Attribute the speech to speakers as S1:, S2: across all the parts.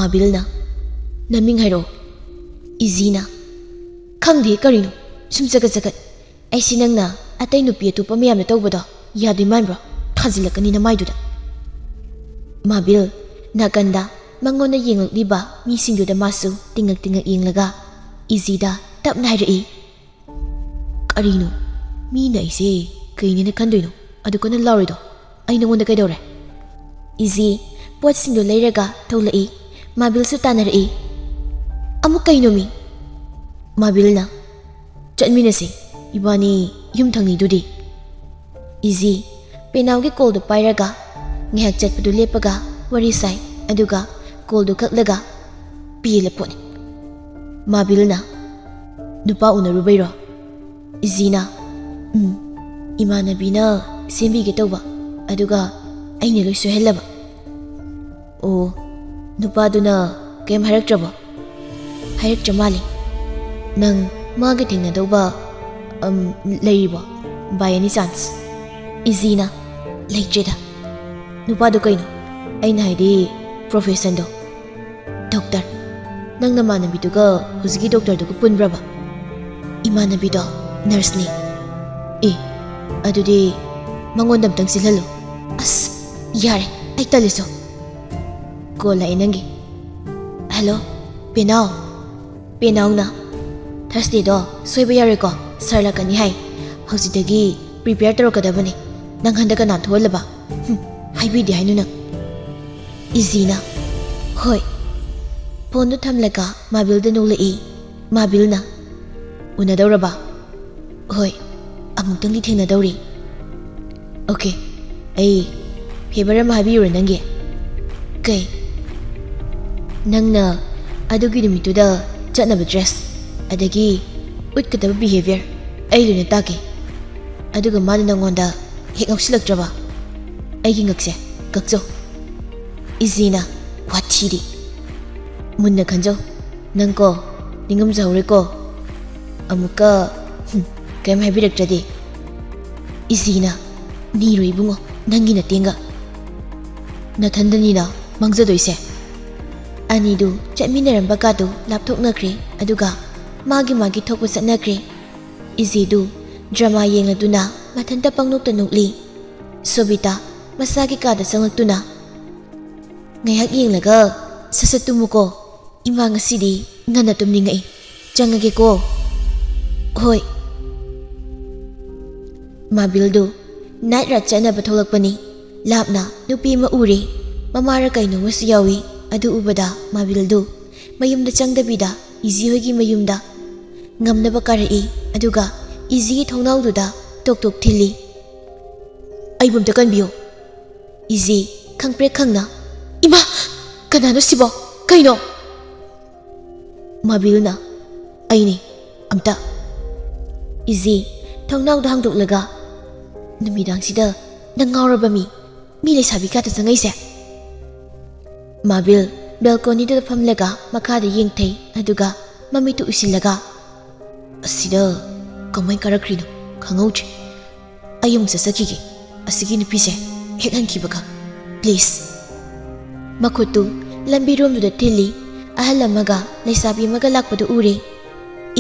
S1: Mabilna naming hairo Izina khangde karino sum jagat jagat ai sinangna atai nupi atu pamyam na tawbada yadu manbro thazilakani na maiduda Mabil naganda mangona yenglakliba misingduda masu tingak yenglaga Izida tapna hairi karino mi na ise kainina kandoino adu kana lawrido ai nangonda kaidore Izi potsindu leiraga tholai Mabil su tanari amuk kaino mi Mabilna chatminase ibani yum thangni dudi Izi penawgi call do pairaga ngehak chatpadu lepaga wari sai aduga call do kaklaga pile poni Mabilna nupa unarubairo Izina imanabina sembige tawba aduga aine loi sohelaba o nupaduna kem haraktraba haraktrmali nang mage thengna dawba leiba by any chance Izina leitreda nupadu kaino aina haidi profession do doctor nang namanabi duga huzigi doctor duga punbraba imanabi do nurse ni adudi mangondam tang silhalo as yare ai taliso kola inangi hello penau na Thursday do soiba yare ko sarla kani hai hausidagi prepare taro kadabani nang handaka na tholaba haibi di hainu nang Izina hoi phone do thamlaga Mabil da nulai Mabilna unadawraba hoi amuktangi thengna dawri okay ai favor ma habiure nangi kai nangna adugi numituda chatnaba dress adagi utkadaba behavior ai luna take aduga mana nangonda hek ngaksilaktraba aigi ngakse kakjo Izina wathiri munna khanjo nangko ningam jawre ko amuka kem habiraktradi Izina niro ibungo nangi na tenga nathandanina mangjadoise anidu chatminaramba kadu lapthoknakre aduga magi thokpa satnakre Izidu drama yengladuna mathanta pangnokta nukli Sobita masagi kada sangaktuna ngayak yenglaga sasatumuko ima ngasidi ngana tumningai changage ko hoi Mabildu night rat chana batholakpani lapna nupi ma uri mamara kaino masu yawi adu ubada Mabildu mayumda changdabida Izi hoigi mayumda ngamnaba karai aduga Izi thongnaududa tok thili aibumta kanbiyo Izi khangpre khangna ima kanano sibo kaino Mabilna aini amta Izi thongnauda hangdoklaga numidang sida nangauraba mi lesabi kata sangaise Mabil balcony da famlaga makada yengthei aduga mamitu usilaga asida kamai karakrino khangauche ayum sasakige asigi nupise hekhankibaga please makutu lambi romdu da thili ahalamaga lesabi maga lakpadu ure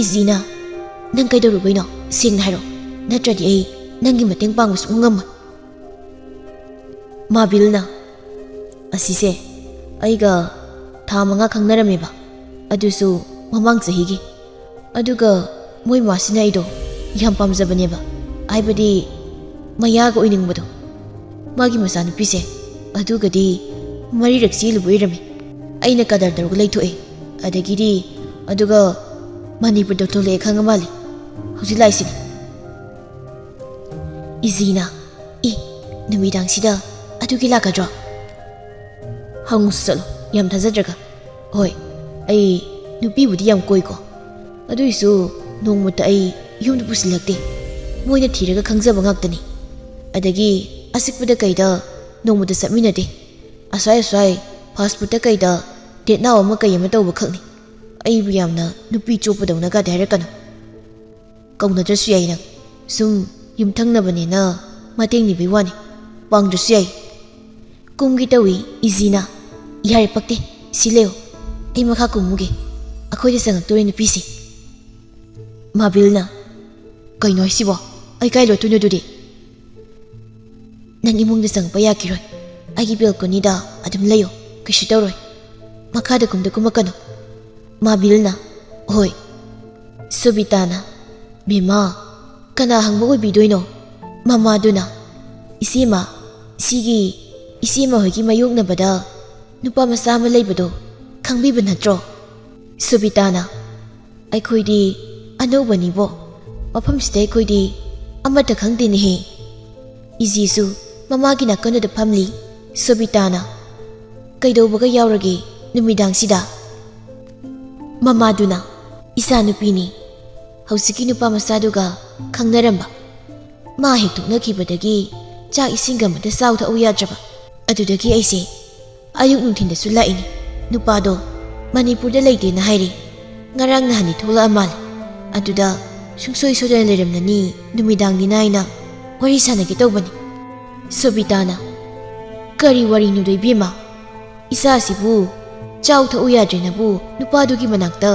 S1: Izina nang kaidorubaino singna haro natradi ai nangi mateng pangus ungam Mabilna asise aiga thamanga khangnarameba adusu mamang chahigi aduga moi masina ido yam pamjabaneba aibadi mayaga oiningbodo magi masanu pise adugadi mari raksi luboirami aina kadar daruga leithoe adagidi aduga manipur do thole khangamali hujilai Izina numidang sida adugi lakadro hangusalo yam thajadraga hoi ai nupi budi yam koiko aduisu nongmuta ai yumdu pusilakte moina thiraga khangjaba ngaktani adagi asikpuda kaida nongmuta sapminade asai fast food ta kaida date naw ma kayama tawba khakni ai bu yamna nupi chopadawna ga dahirakana kaungnadrasu yai nang sum yumthangnabani na matengni biwani pangdrasu yai kumgi tawi Izina yare pakte sileo ꯑꯩ ꯃꯈꯥ ꯀꯨꯝꯃꯨꯒꯦ ꯑꯩꯈꯣꯏꯗ ꯆꯪꯉꯛꯇꯣꯔꯦ ꯅꯨꯄꯤꯁꯤ ꯃꯥꯕꯤꯜꯅ ꯀꯩꯅꯣ ꯍꯥꯏꯁꯤꯕꯣ ꯑꯩ ꯀꯥꯏ ꯂꯣꯠꯇꯣꯏꯅꯣ ꯑꯗꯨꯗꯤ ꯅꯪ ꯏꯃꯨꯡꯗ ꯆꯪꯉꯛꯄ ꯌꯥꯈꯤꯔꯣꯏ ꯑꯩꯒꯤ ꯕꯦꯜꯀꯣꯅꯤꯗ ꯑꯗꯨꯝ ꯂꯩꯌꯣ ꯀꯩꯁꯨ ꯇꯧꯔꯣꯏ ꯃꯈꯥꯗ ꯀꯨꯝꯃꯛꯀꯅꯨ ꯃꯥꯕꯤꯜꯅ ꯍꯣꯏ ꯁꯣꯕꯤꯇꯥꯅ ꯕꯦꯝꯃ ꯀꯅꯥ ꯍꯪꯕ ꯑꯣꯏꯕꯤꯗꯣꯏꯅꯣ ꯃꯃꯥꯗꯨꯅ ꯏꯆꯦꯃ ꯁꯤꯒꯤ ꯏꯆꯦꯃ ꯍꯣꯏꯒꯤ ꯃꯥꯌꯣꯛꯅꯕꯗ ꯅꯨꯄꯥ ꯃꯆꯥ ꯑꯃ ꯂꯩꯕꯗꯣ ꯈꯪꯕꯤꯕ ꯅꯠꯇ꯭ꯔꯣ ꯁꯣꯕꯤꯇꯥꯅ ꯑꯩꯈꯣꯏꯗꯤ ꯑꯅꯧꯕꯅꯤꯕꯣ ꯃꯐꯝꯁꯤꯗ ꯑꯩꯈꯣꯏꯗꯤ ꯑꯃꯠꯇ ꯈꯪꯗꯦꯅꯦꯍꯦ 이지수 ꯃꯃꯥꯒꯤ ꯅꯥꯀꯟꯗ ꯐꯝꯂꯤ ꯁꯣꯕꯤꯇꯥꯅ ꯀꯩꯗꯧꯕꯒ ꯌꯥꯎꯔꯒꯦ ꯅꯨꯃꯤꯗꯥꯡꯁꯤꯗ ꯃꯃꯥꯗꯨꯅ ꯏꯆꯥꯅꯨꯄꯤꯅꯤ ꯍꯧꯖꯤꯛꯀꯤ ꯅꯨꯄꯥ ꯃꯆꯥꯗꯨꯒ ꯈꯪꯅꯔꯝꯕ ꯃꯥ ꯍꯦꯛ ꯊꯣꯛꯅꯈꯤꯕꯗꯒꯤ ꯆꯥꯛ ꯏꯁꯤꯡꯒ ꯑꯃꯇ ꯆꯥꯎ ꯊꯛꯎ ꯌꯥꯗ꯭ꯔꯕ ꯑꯗꯨꯗꯒꯤ ꯑꯩꯁꯦ ꯑꯌꯨꯛ ꯅꯨꯡꯊꯤꯟꯗꯁꯨ ꯂꯥꯛꯏꯅꯤ ꯅꯨꯄꯥꯗꯣ ꯃꯅꯤꯄꯨꯔꯗ ꯂꯩꯇꯦꯅ ꯍꯥꯏꯔꯤ ꯉꯔꯥꯡ ꯅꯍꯥꯟꯗꯤ ꯊꯣꯛꯂꯛꯑ ꯃꯥꯜꯂꯦ ꯑꯗꯨꯗ ꯁꯨꯡꯁꯣꯏ ꯁꯣꯏꯗꯅ ꯂꯩꯔꯝꯂꯅꯤ ꯅꯨꯃꯤꯗꯥꯡꯅꯤꯅ ꯑꯩꯅ ꯋꯥꯔꯤ ꯁꯥꯟꯅꯒꯦ ꯇꯧꯕꯅꯤ ꯁꯣꯕꯤꯇꯥꯅ ꯀꯔꯤ ꯋꯥꯔꯤꯅꯣꯗꯣ ꯏꯕꯦꯝꯃ ꯏꯆꯥꯁꯤꯕꯨ ꯆꯥꯎ ꯊꯛꯎ ꯌꯥꯗ꯭ꯔꯦꯅꯕꯨ ꯅꯨꯄꯥꯗꯨꯒꯤ ꯃꯅꯥꯛꯇ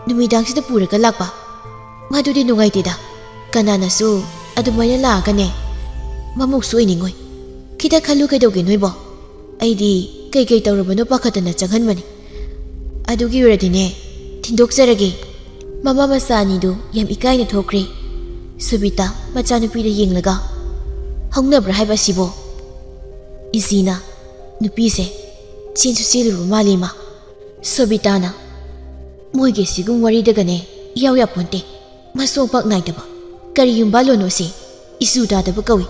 S1: ꯅꯨꯃꯤꯗꯥꯡꯁꯤꯗ ꯄꯨꯔꯒ ꯂꯥꯛꯄ ꯃꯗꯨꯗꯤ ꯅꯨꯡꯉꯥꯏꯇꯦꯗ ꯀꯅꯥꯅꯁꯨ ꯑꯗꯨꯃꯥꯏꯅ ꯂꯥꯛꯑꯒꯅꯦ ꯃꯃꯨꯛꯁꯨ ꯑꯣꯏꯅꯤꯡꯉꯣꯏ ꯈꯤꯇ ꯈꯜꯂꯨ ꯀꯩꯗꯧꯒꯦ ꯅꯣꯏꯕꯣ ꯑꯩꯗꯤ ꯀꯩ ꯇꯧꯔꯕꯅꯣ ꯄꯥꯈꯠꯇꯅ ꯆꯪꯍꯟꯕꯅꯤ ꯑꯗꯨꯒꯤ ꯑꯣꯏꯔꯗꯤꯅꯦ ꯊꯤꯟꯗꯣꯛꯆꯔꯒꯦ ꯃꯃꯥ ꯃꯆꯥ ꯑꯅꯤꯗꯨ ꯌꯥꯝ ꯏꯀꯥꯏꯅ ꯊꯣꯛꯈ꯭ꯔꯦ ꯁꯨꯕꯤꯇꯥ ꯃꯆꯥꯅꯨꯄꯤꯗ ꯌꯦꯡꯂꯒ ꯍꯧꯅꯕ꯭ꯔꯥ ꯍꯥꯏꯕ ꯑꯁꯤꯕꯣ 이지나 ꯅꯨꯄꯤꯁꯦ ꯆꯦꯟꯁꯨ ꯆꯦꯜꯂꯨꯔꯕ ꯃꯥꯜꯂꯤ ꯃꯥ ꯁꯣꯕꯤꯇꯥꯅ ꯃꯣꯏꯒꯤ ꯁꯤꯒꯨꯝ ꯋꯥꯔꯤꯗꯒꯅꯦ ꯏꯌꯥꯎ ꯌꯥꯄꯣꯟꯇꯦ ꯃꯁꯣꯡ ꯄꯥꯛ ꯅꯥꯏꯗꯕ ꯀꯔꯤ ꯌꯨꯝꯕꯥꯜꯂꯣꯅꯣ ꯁꯤ 이수 ꯇꯥꯗꯕ ꯀꯧꯏ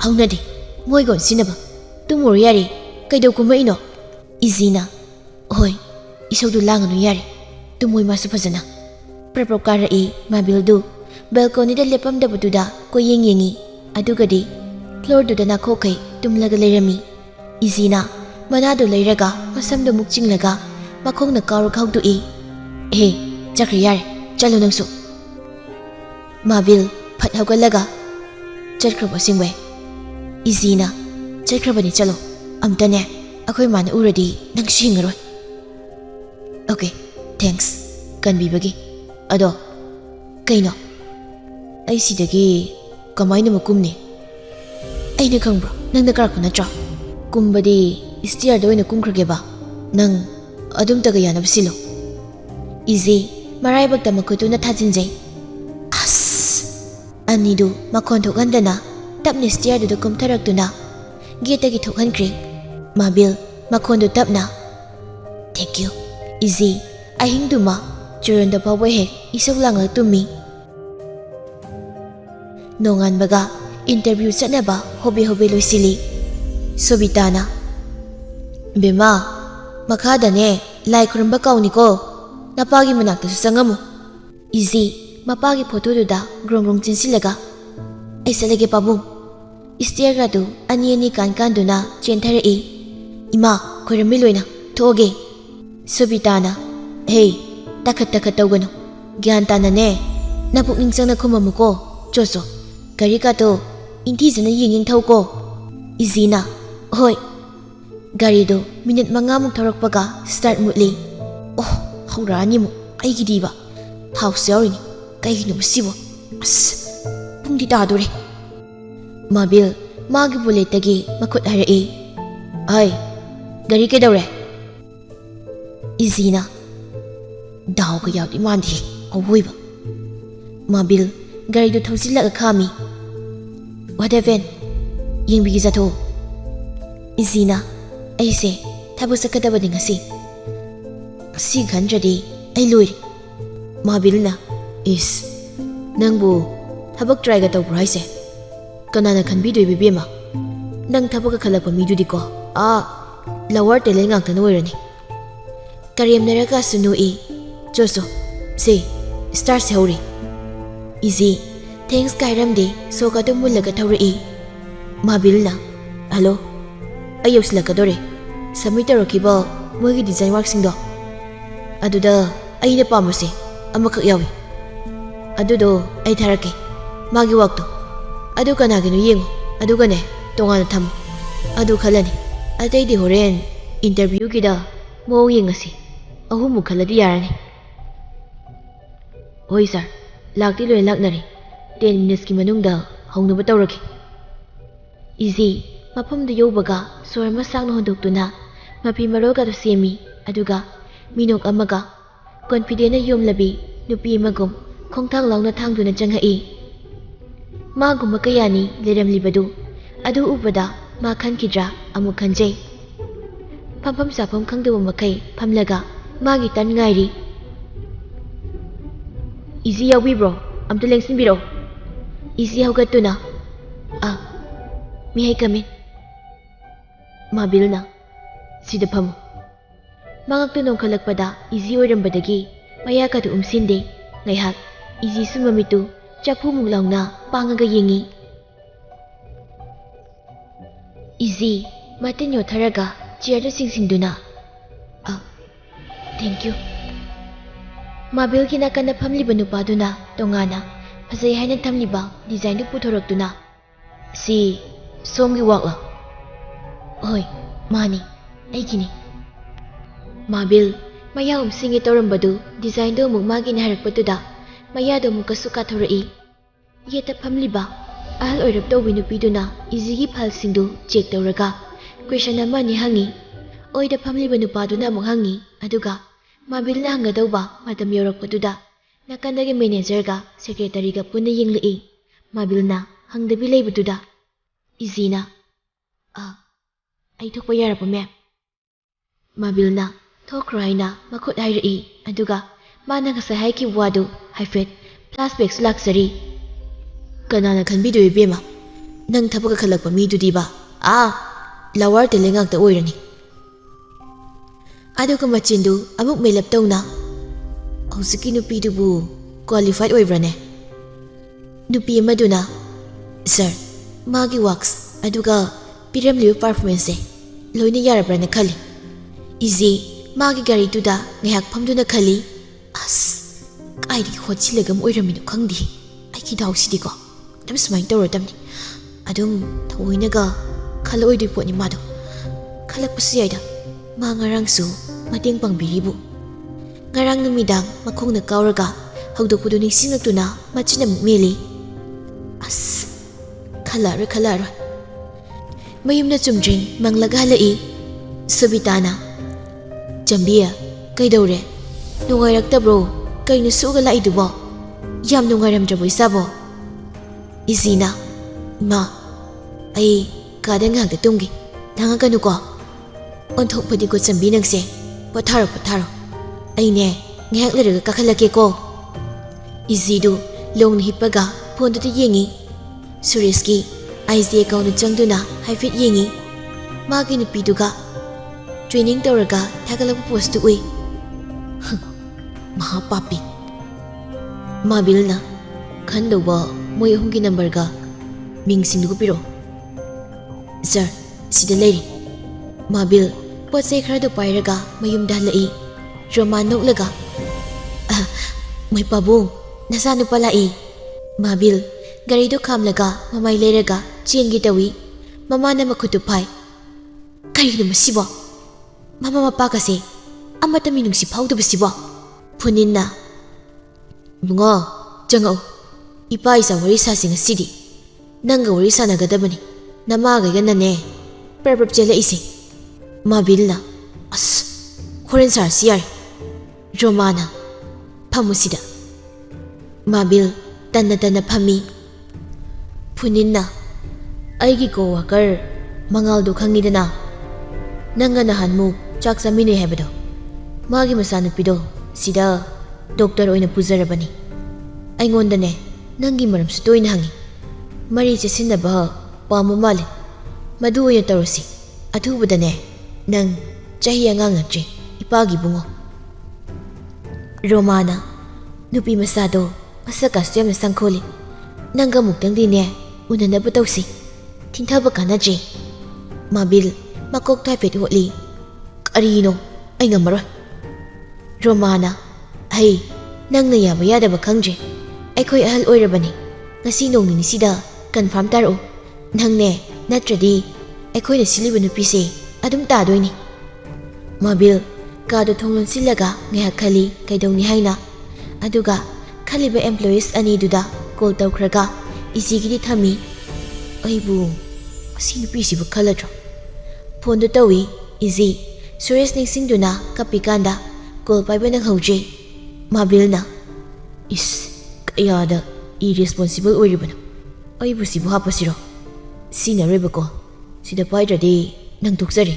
S1: ꯍꯧꯅꯗꯦ ꯃꯣꯏꯒ ꯑꯣꯟꯁꯤꯟꯅꯕ ꯇꯨꯝꯃꯨꯔꯣ ꯌꯥꯔꯦ ꯀꯩꯗꯧ ꯀꯨꯝꯃꯛꯏꯅꯣ 이지나 ꯍꯣꯏ ꯏꯁꯧꯗꯨ ꯂꯥꯡꯒꯅꯨ ꯌꯥꯔꯦ ꯇꯨꯝꯃꯣꯏ ꯃꯥꯁꯨ ꯐꯖꯅ ꯄ꯭ꯔꯞ ꯀꯥꯔꯛꯏ ꯃꯥꯕꯤꯜꯗꯨ ꯕꯦꯜꯀꯣꯅꯤꯗ ꯂꯦꯞꯄꯝꯗꯕꯗꯨꯗ ꯀꯣꯏꯌꯦꯡ ꯌꯦꯡꯉꯤ ꯑꯗꯨꯒꯗꯤ ꯐ꯭ꯂꯣꯔꯗꯨꯗ ꯅꯥꯈꯣꯛꯈꯩ ꯇꯨꯝꯂꯒ ꯂꯩꯔꯝꯃꯤ 이지나 ꯃꯅꯥꯗꯨ ꯂꯩꯔꯒ ꯃꯁꯝꯗꯨ ꯃꯨꯛ ꯆꯤꯡꯂꯒ ꯃꯈꯣꯡꯅ ꯀꯥꯎꯔꯒ ꯍꯧꯗꯣꯛꯏ ꯍꯦ ꯆꯠꯈ꯭ꯔꯦ ꯌꯥꯔꯦ ꯆꯠꯂꯣ ꯅꯪꯁꯨ ꯃꯥꯕꯤꯜ ꯐꯠ ꯍꯧꯒꯠꯂꯒ ꯆꯠꯈ꯭ꯔꯕ ꯑꯁꯦꯡꯕꯩ 이지나 ꯆꯠꯈ꯭ꯔꯕꯅꯤ ꯆꯠꯂꯣ ꯑꯝꯇꯅꯦ ꯑꯩꯈꯣꯏ ꯃꯥꯅ ꯎꯔꯗꯤ ꯅꯪꯁꯨ ꯍꯤꯡꯉꯔꯣꯏ ꯑꯣꯀꯦ ꯊꯦꯡꯛꯁ ꯀꯟꯕꯤꯕꯒꯤ ꯑꯗꯣ ꯀꯩꯅꯣ ꯑꯩ ꯁꯤꯗꯒꯤ ꯀꯃꯥꯏꯅ ꯀꯨꯝꯅꯤ ꯑꯩꯅ ꯈꯪꯕ꯭ꯔꯣ ꯅꯪꯅ ꯀꯥꯔꯛꯄ ꯅꯠꯇ꯭ꯔꯣ ꯀꯨꯝꯕꯗꯤ ꯏꯁꯇꯤꯌꯔꯗ ꯑꯣꯏꯅ ꯀꯨꯝꯈ꯭ꯔꯒꯦꯕ ꯅꯪ ꯑꯗꯨꯝꯇꯒ ꯌꯥꯅꯕ ꯁꯤꯜꯂꯣ 이지 ꯃꯔꯥꯏꯕꯛꯇ ꯃꯈꯨꯠꯇꯨꯅ ꯊꯥꯖꯤꯟꯖꯩ ꯑꯁ ꯑꯅꯤꯗꯨ ꯃꯈꯣꯟ ꯊꯣꯛꯍꯟꯗꯅ ꯇꯞꯅ ꯏꯁꯇꯤꯌꯔꯗꯨꯗ ꯀꯨꯝꯊꯔꯛꯇꯨꯅ ꯒꯦꯠꯇꯒꯤ ꯊꯣꯛꯍꯟꯈ꯭ꯔꯦ ꯃꯥꯕꯤꯜ ꯃꯈꯣꯟꯗꯨ ꯇꯞꯅ ꯊꯦꯡꯛ ꯌꯨ 이지 ꯑꯍꯤꯡꯗꯨꯃ ꯆꯨꯔꯣꯟꯗ ꯐꯥꯎꯕ ꯍꯦꯛ ꯏꯁꯧ ꯂꯥꯡꯂꯒ ꯇꯨꯝꯃꯤ ꯅꯣꯡꯉꯥꯟꯕꯒ 인터뷰 ꯆꯠꯅꯕ ꯍꯣꯕꯦ ꯂꯣꯏꯁꯤꯜꯂꯤ ꯁꯣꯕꯤꯇꯥꯅ ꯕꯦꯝꯃ ꯃꯈꯥꯗꯅꯦ ꯂꯥꯏ ꯈꯨꯔꯨꯝꯕ ꯀꯥꯎꯅꯤꯀꯣ ꯅꯄꯥꯒꯤ ꯃꯅꯥꯛꯇꯁꯨ ꯆꯪꯉꯝꯃꯨ 이지 ꯃꯄꯥꯒꯤ ꯐꯣꯇꯣꯗꯨꯗ ꯒ꯭ꯔꯣꯡ ꯆꯤꯟꯁꯤꯜꯂꯒ ꯑꯩ ꯆꯠꯂꯒꯦ ꯄꯥꯕꯨꯡ ꯏꯁꯇꯤꯌꯔꯒꯗꯨ ꯑꯅꯤ ꯀꯥꯟꯗꯨꯅ ꯆꯦꯟꯊꯔꯛꯏ ꯏꯃꯥ ꯈꯣꯏꯔꯝꯃꯤ ꯂꯣꯏꯅ ꯊꯣꯛꯑꯒꯦ ꯁꯣꯕꯤꯇꯥꯅ ꯍꯦ ꯇꯥꯈꯠ ꯇꯧꯒꯅꯨ ꯒ꯭ꯌꯥꯟ ꯇꯥꯅꯅꯦ ꯅꯄꯨꯛꯅꯤꯡ ꯆꯪꯅ ꯈꯨꯝꯃꯝꯃꯨꯀꯣ ꯆꯣ ꯒꯥꯔꯤꯀꯥꯗꯣ ꯏꯟꯊꯤꯖꯅ ꯌꯦꯡ ꯊꯧꯀꯣ 이지나 ꯍꯣꯏ ꯒꯥꯔꯤꯗꯣ ꯃꯤꯅꯤꯠ 5ꯃꯨꯛ ꯊꯧꯔꯛꯄꯒ ꯁ꯭ꯇꯥꯔꯠ ꯃꯨꯠꯂꯤ ꯑꯣ ꯍꯧꯔꯛꯑꯅꯤꯃꯨꯛ ꯑꯩꯒꯤꯗꯤꯕ ꯊꯥꯎꯁꯨ ꯌꯥꯎꯔꯤꯅꯤ ꯀꯩꯒꯤꯅꯣ ꯃꯁꯤꯕꯣ ꯑꯁ ꯄꯨꯡꯗꯤ ꯇꯥꯗꯣꯔꯦ ꯃꯥꯕꯤꯜ ꯃꯥꯒꯤ ꯕꯨꯂꯦꯠꯇꯒꯤ ꯃꯈꯨꯠ ꯍꯥꯏꯔꯛꯏ ꯑꯩ ꯒꯥꯔꯤ ꯀꯩꯗꯧꯔꯦ 이지나 ꯗꯥꯎꯒ ꯌꯥꯎꯗꯤ ꯃꯥꯟꯗꯦ ꯑꯋꯣꯏꯕ ꯃꯥꯕꯤꯜ ꯒꯥꯔꯤꯗꯨ ꯊꯧꯖꯤꯜꯂꯒ ꯈꯥꯝꯃꯤ ꯋꯥꯗꯦꯚꯦꯟ ꯌꯦꯡꯕꯤꯒꯦ ꯆꯠꯊꯣꯛꯎ 이지나 ꯑꯩꯁꯦ ꯊꯕꯛ ꯆꯠꯀꯗꯕꯅꯤ ꯉꯁꯤ ꯈꯟꯗ꯭ꯔꯗꯤ ꯑꯩ ꯂꯣꯏꯔꯦ ꯃꯥꯕꯤꯜꯅ ꯏꯁ ꯅꯪꯕꯨ ꯊꯕꯛ ꯇ꯭ꯔꯥꯏꯒ ꯇꯧꯕ꯭ꯔꯣ ꯍꯥꯏꯁꯦ ꯀꯅꯥꯅ ꯈꯟꯕꯤꯗꯣꯏꯕ ꯏꯕꯦꯝꯃ ꯅꯪ ꯊꯕꯛꯀ ꯈꯜꯂꯛꯄ ꯃꯤꯗꯨꯗꯤꯀꯣ ꯂꯋꯥꯔ ꯇꯦꯂꯦꯟ ꯉꯥꯛꯇꯅ ꯑꯣꯏꯔꯅꯤ ꯀꯔꯦꯝꯅꯔꯒꯁꯨ ꯅꯣꯛꯏ ꯆꯣ ꯁꯤ ꯁ꯭ꯇꯥꯔꯠꯁꯦ ꯍꯧꯔꯤ 이지 ꯊꯦꯡꯛꯁ ꯍꯥꯏꯔꯝꯗꯦ ꯁꯣꯛꯀꯗꯨ ꯃꯨꯜꯂꯒ ꯊꯧꯔꯛꯏ ꯃꯥꯕꯤꯜꯅ ꯍꯜꯂꯣ ꯑꯩ ꯌꯧꯁꯤꯜꯂꯛꯀꯗꯣꯔꯦ ꯁꯕꯃꯤꯠ ꯇꯧꯔꯛꯈꯤꯕ ꯃꯣꯏꯒꯤ ꯗꯤꯖꯥꯏꯟ ꯋꯥꯔꯛꯁꯤꯡꯗꯣ ꯑꯗꯨꯗ ꯑꯩꯅ ꯄꯥꯝꯕꯁꯦ ꯑꯃꯈꯛ ꯌꯥꯎꯏ ꯑꯗꯨꯗꯣ ꯑꯩ ꯊꯥꯔꯛꯀꯦ ꯃꯥꯒꯤ ꯋꯥꯛꯇꯣ ꯑꯗꯨ ꯀꯅꯥꯒꯤꯅꯣ ꯌꯦꯡꯉꯣ ꯑꯗꯨꯒꯅꯦ ꯇꯣꯉꯥꯟꯅ ꯊꯝꯃꯨ ꯑꯗꯨ ꯈꯜꯂꯅꯤ ꯑꯇꯩꯗꯤ ꯍꯣꯔꯦꯟ 인터뷰ꯒꯤꯗ ꯃꯑꯣꯡ ꯌꯦꯡꯉꯁꯤ ahumuk khaladi yarani. Hoi sir, lakti loi laknari. 10 minutes ki manungda haunaba tawraki. Eigi mafamda yobaga sor masakna hondoktuna mapi maroga do semi aduga minok amaga confident na yomlabi nupi magum khongthang launa thangduna changai. Magum makayani leramlibadu adu ubada ma khankidra amuk khanjai. Phampham sapham khangdaba makai phamlaga magi tan ngairi. Eigi yawi bro, amta lengsin biro. Eigi haugatuna. May I come in? Mabil na. Sida pamo. Mangagtunong kalagpada, Eigi oirambadagi, mayaka tu umsinde, ngayhak, Eigi sumamitu, chakpu munglaw na, pangaga yingi. Eigi, matinyo tharaga, chairda singsingduna. Thank you. Mabil kinakana pamliba nupaduna, tongana, pasay haina tamliba, design du puthoraktuna. Si somgi wakla. Hoi, mani, aigini. Mabil, maya umsingi torambadu, design do muk magi naharakpatuda, maya do mukasu kathorai. Yeta pamliba, ahal oirap tawbi nupiduna, Eigi phal singdu check tawraga, question ama ni hangi. Oida pamliba nupaduna muk hangi, aduga, Mabil na hangadawba, matam yorakpatuda, nakandagi manager ga, secretary ga punna yinglai. Mabil na, hangdabi laybatuda. Eigi na, ay thokpa yarapa ma'am. Mabil na, thokro haina, makut hairai, aduga, mana ngasa haiki wadu, haifet, flashback laksari. Kanana khanbidu ibema, nang thabaga khalakpa midudi ba, lawar telengak ta oirani. Aduga machindu, amuk melap tawna. Hausiki nupidubu, qualified oibrane. Nupi amaduna, sir, magi wax, aduga, piramliu performance, loina yarabrana khali. Eigi, magi gari tuda, ngayak phamduna khali. Kaidi hotchilagam oiraminu khangdi. Aiki dawsidi ko. Dam sumai tawratamni. Adum thawoinaga khala oidui potni mado. Khalakpasu yaida. Ma ngarangsu mateng pangbiribu. Ngarang numidang makhongna kauraga hawdokpudu ningsingaktuna machina mukmeli. Khalara. Mayumna chumdring manglaga halai. Subitana. Jambiya, kaidawre? Nungayraktabro, kayna suga laidubo. Yam nungayramdrabo isabo. Eigi na, ma, ay kada ngakta tunggi. Langaganu ko. Onthokpadi ko chambi nangse. Potharo. Ay ne, ngayak laraga kakhalake ko. Eigi du, longna hipaga, phone to yengi. Sureski, IC account na changduna, haifit yengi. Magi nupiduga. Training tawraga, thagalagpa post tu ui. Maha papi. Mabil na, khandawba, moy ahumgi number ga, mingsingdugo piro. Sir, sida lairi. Mabil, potsay kharado pairaga, mayumda halai. Roman noklaga. May pabong, nasano palai. Mabil, garido kamlaga, mamay leraga, chiengi tawi. Mama na makutupay. Karino masibo. Mama mapa kasi, amata minung si pawdo basibo. Punin na. Bungo, jangaw. Ipa isa warisa singa sidi. Nanga warisa nagadabani. Namagay ka na ne. Perprap jela isi. Mabil na. Horen sar siyar. Romana. Pamusida. Mabil, tana pami. Punin na. Aigi co-worker, mangaldo khangida na. Nanga nahan mo, chak sa minoy hebado. Magi masanupido, sida, doktor oina puzarabani. Ay ngonda ne, nangi maram sutoy na hangi. Mari chasinaba, pamamali. Madu oina tarosi, atubada ne, nang chahiya ngangatri, ipagi bungo. Romana, nupi masado, masakas yam na sangkoli. Nanga muktang din ne, unanaba tawsi. Tintaba ka na dri. Mabil, makok taipet hotli. Karino, ay ngamaroy. Romana, ay, nang nayaba ba khangdre. Ay ko'y ahal oirabani. Ngasi nong ninisida, confirm taro. Nang ne, natradi, ay ko'y nasiliba nupise, adum tadoy ni. Mabil, Kado thong lonsilaga ngayak khali kaidongni haina. Aduga khaliba employees ani duda call tawkhraga Eigi thami. Aibu asi nupi sibu khaladro. Phone do tawi Eigi serious ningsingduna kapikanda call paiba nang hauji. Mabilna is kayada irresponsible oiribano. Aibu sibu hapasiro. Sina rebako sida paidradi nang tuksari.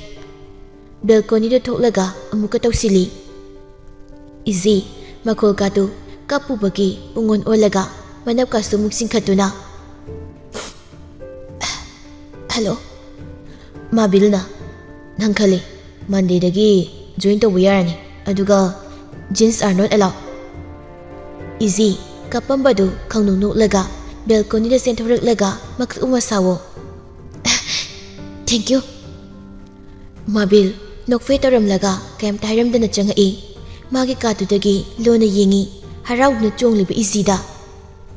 S1: Balcony da thoklaga amuka tawsili. Eigi makol katu kapubagi pungon olaga manap kasu muksing khatuna. Hello Mabilna nang khali Monday dagi join to yarani aduga jeans are not allowed. Eigi kapambadu khangnu nolaga balcony da sentorak laga makuma sawo. Thank you. Mabil nokfe taram laga kem tairam dana changa magi katu dagi lona yengi harau na chongliba Eigi da.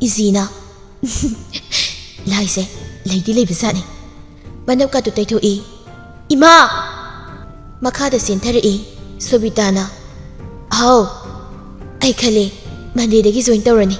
S1: Eigi na laise lady lebisani manap katu taitho ima makada senthar sobitana hau ai khale Monday dagi join tawrani